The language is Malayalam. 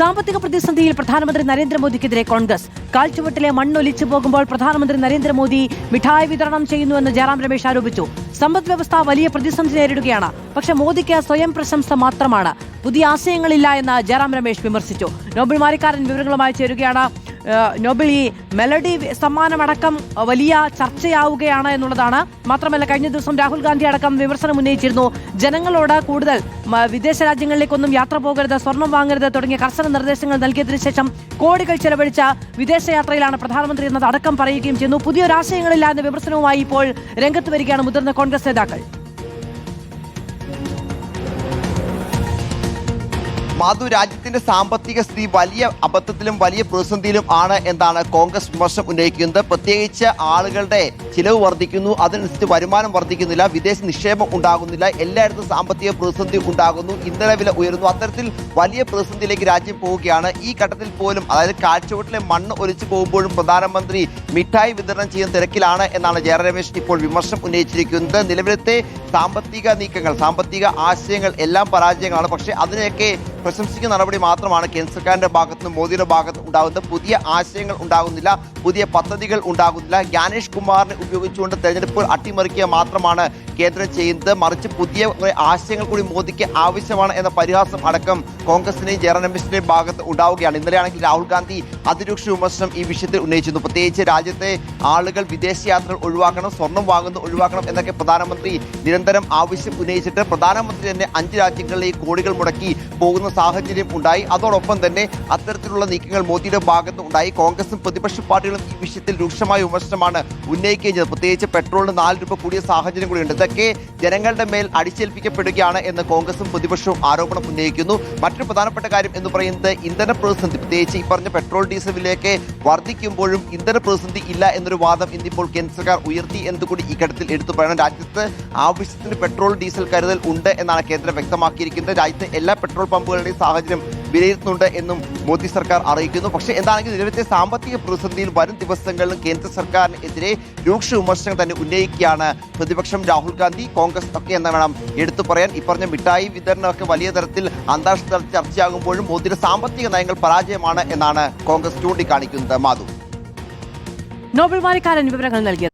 സാമ്പത്തിക പ്രതിസന്ധിയിൽ പ്രധാനമന്ത്രി നരേന്ദ്രമോദിക്കെതിരെ കോൺഗ്രസ്. കാൽച്ചുവട്ടിലെ മണ്ണൊലിച്ചു പോകുമ്പോൾ പ്രധാനമന്ത്രി നരേന്ദ്രമോദി മിഠായി വിതരണം ചെയ്യുന്നുവെന്ന് ജയറാം രമേശ് ആരോപിച്ചു. സമ്പദ് വ്യവസ്ഥ വലിയ പ്രതിസന്ധി നേരിടുകയാണ്. പക്ഷേ മോദിക്ക് സ്വയം പ്രശംസ മാത്രമാണ്, പുതിയ ആശയങ്ങളില്ല എന്ന് ജയറാം രമേശ് വിമർശിച്ചു. നോബിൾ മാരിക്കാരൻ വിവരങ്ങളുമായി ചേരുകയാണ്. നോബിൾ, ഈ മെലഡി സമ്മാനമടക്കം വലിയ ചർച്ചയാവുകയാണ് എന്നുള്ളതാണ്. മാത്രമല്ല, കഴിഞ്ഞ ദിവസം രാഹുൽ ഗാന്ധി അടക്കം വിമർശനം ഉന്നയിച്ചിരുന്നു. ജനങ്ങളോട് കൂടുതൽ വിദേശ രാജ്യങ്ങളിലേക്കൊന്നും യാത്ര പോകരുത്, സ്വർണം വാങ്ങരുത് തുടങ്ങിയ കർശന നിർദ്ദേശങ്ങൾ നൽകിയതിനു ശേഷം കോടികൾ ചെലവഴിച്ച വിദേശയാത്രയിലാണ് പ്രധാനമന്ത്രി എന്നത് അടക്കം പറയുകയും ചെയ്യുന്നു. പുതിയൊരാശയങ്ങളില്ല എന്ന വിമർശനവുമായി ഇപ്പോൾ രംഗത്ത് വരികയാണ് മുതിർന്ന കോൺഗ്രസ് നേതാക്കൾ. മാധു, രാജ്യത്തിന്റെ സാമ്പത്തിക സ്ഥിതി വലിയ അബദ്ധത്തിലും വലിയ പ്രതിസന്ധിയിലും ആണ് എന്നാണ് കോൺഗ്രസ് വിമർശനം ഉന്നയിക്കുന്നത്. പ്രത്യേകിച്ച് ആളുകളുടെ ചിലവ് വർദ്ധിക്കുന്നു, അതിനനുസരിച്ച് വരുമാനം വർദ്ധിക്കുന്നില്ല, വിദേശ നിക്ഷേപം ഉണ്ടാകുന്നില്ല, എല്ലായിടത്തും സാമ്പത്തിക പ്രതിസന്ധി ഉണ്ടാകുന്നു, ഇന്ധന വില ഉയരുന്നു. അത്തരത്തിൽ വലിയ പ്രതിസന്ധിയിലേക്ക് രാജ്യം പോവുകയാണ്. ഈ ഘട്ടത്തിൽ പോലും, അതായത് കാഴ്ചവട്ടിലെ മണ്ണ് ഒലിച്ചു പോകുമ്പോഴും പ്രധാനമന്ത്രി മിഠായി വിതരണം ചെയ്യുന്ന തിരക്കിലാണ് എന്നാണ് ജയറാം രമേശ് ഇപ്പോൾ വിമർശനം ഉന്നയിച്ചിരിക്കുന്നത്. നിലവിലത്തെ സാമ്പത്തിക നീക്കങ്ങൾ, സാമ്പത്തിക ആശയങ്ങൾ എല്ലാം പരാജയങ്ങളാണ്. പക്ഷേ അതിനെയൊക്കെ പ്രശംസിക്കുന്ന നടപടി മാത്രമാണ് കേന്ദ്ര സർക്കാരിന്റെ ഭാഗത്തുനിന്ന്, മോദിയുടെ ഭാഗത്ത് ഉണ്ടാകുന്നത്. പുതിയ ആശയങ്ങൾ ഉണ്ടാകുന്നില്ല, പുതിയ പദ്ധതികൾ ഉണ്ടാകുന്നില്ല. ജ്ഞാനേഷ് കുമാറിനെ ഉപയോഗിച്ചുകൊണ്ട് തെരഞ്ഞെടുപ്പ് അട്ടിമറിക്കുക മാത്രമാണ് കേന്ദ്രം ചെയ്യുന്നത്. മറിച്ച് പുതിയ ആശയങ്ങൾ കൂടി മോദിക്ക് ആവശ്യമാണ് എന്ന പരിഹാസം അടക്കം കോൺഗ്രസിന്റെയും ജയറാം രമേശിന്റെയും ഭാഗത്ത് ഉണ്ടാവുകയാണ്. ഇന്നലെയാണെങ്കിൽ രാഹുൽ ഗാന്ധി അതിരൂക്ഷ വിമർശനം ഈ വിഷയത്തിൽ ഉന്നയിച്ചിരുന്നു. പ്രത്യേകിച്ച് രാജ്യത്തെ ആളുകൾ വിദേശയാത്രകൾ ഒഴിവാക്കണം, സ്വർണം വാങ്ങുന്നത് ഒഴിവാക്കണം എന്നൊക്കെ പ്രധാനമന്ത്രി നിരന്തരം ആവശ്യം ഉന്നയിച്ചിട്ട് പ്രധാനമന്ത്രി തന്നെ 5 രാജ്യങ്ങളിലേക്ക് കോടികൾ മുടക്കി പോകുന്ന സാഹചര്യം ഉണ്ടായി. അതോടൊപ്പം തന്നെ അത്തരത്തിലുള്ള നീക്കങ്ങൾ മോദിയുടെ ഭാഗത്ത് ഉണ്ടായി. കോൺഗ്രസും പ്രതിപക്ഷ പാർട്ടികളും ഈ വിഷയത്തിൽ രൂക്ഷമായ വിമർശനമാണ് ഉന്നയിക്കുകയും ചെയ്തത്. പ്രത്യേകിച്ച് പെട്രോളിന് 4 രൂപ കൂടിയ സാഹചര്യം കൂടിയുണ്ട്. ഇതൊക്കെ ജനങ്ങളുടെ മേൽ അടിച്ചേൽപ്പിക്കപ്പെടുകയാണ് എന്ന് കോൺഗ്രസും പ്രതിപക്ഷവും ആരോപണം ഉന്നയിക്കുന്നു. മറ്റൊരു പ്രധാനപ്പെട്ട കാര്യം എന്ന് പറയുന്നത് ഇന്ധന പ്രതിസന്ധി. പ്രത്യേകിച്ച് ഈ പറഞ്ഞ പെട്രോൾ ഡീസൽ വിലയൊക്കെ വർദ്ധിക്കുമ്പോഴും ഇന്ധന പ്രതിസന്ധി ഇല്ല എന്നൊരു വാദം ഇന്നിപ്പോൾ കേന്ദ്ര സർക്കാർ ഉയർത്തി എന്നുകൂടി ഈ ഘട്ടത്തിൽ എടുത്തു പറയണം. രാജ്യത്ത് ആവശ്യത്തിന് പെട്രോൾ ഡീസൽ കരുതൽ ഉണ്ട് എന്നാണ് കേന്ദ്രം വ്യക്തമാക്കിയിരിക്കുന്നത്. രാജ്യത്തെ എല്ലാ പെട്രോൾ പമ്പുകളുടെയും സാഹചര്യം വിലയിരുത്തുന്നുണ്ട് എന്നും മോദി സർക്കാർ അറിയിക്കുന്നു. പക്ഷേ എന്താണെങ്കിലും നിലവിലത്തെ സാമ്പത്തിക പ്രതിസന്ധിയിൽ വരും ദിവസങ്ങളിലും കേന്ദ്ര സർക്കാരിനെതിരെ രൂക്ഷ വിമർശനം തന്നെ ഉന്നയിക്കുകയാണ് പ്രതിപക്ഷം, രാഹുൽ ഗാന്ധി, കോൺഗ്രസ് ഒക്കെ എന്ന് വേണം എടുത്തു പറയാൻ. ഈ പറഞ്ഞ മിഠായി വിതരണമൊക്കെ വലിയ തരത്തിൽ അന്താരാഷ്ട്ര തലത്തിൽ ചർച്ചയാകുമ്പോഴും മോദിയുടെ സാമ്പത്തിക നയങ്ങൾ പരാജയമാണ് എന്നാണ് കോൺഗ്രസ് ചൂണ്ടിക്കാണിക്കുന്നത്. മാധു, നോബിൾ മാരിക്കാരൻ വിവരങ്ങൾ നൽകിയത്.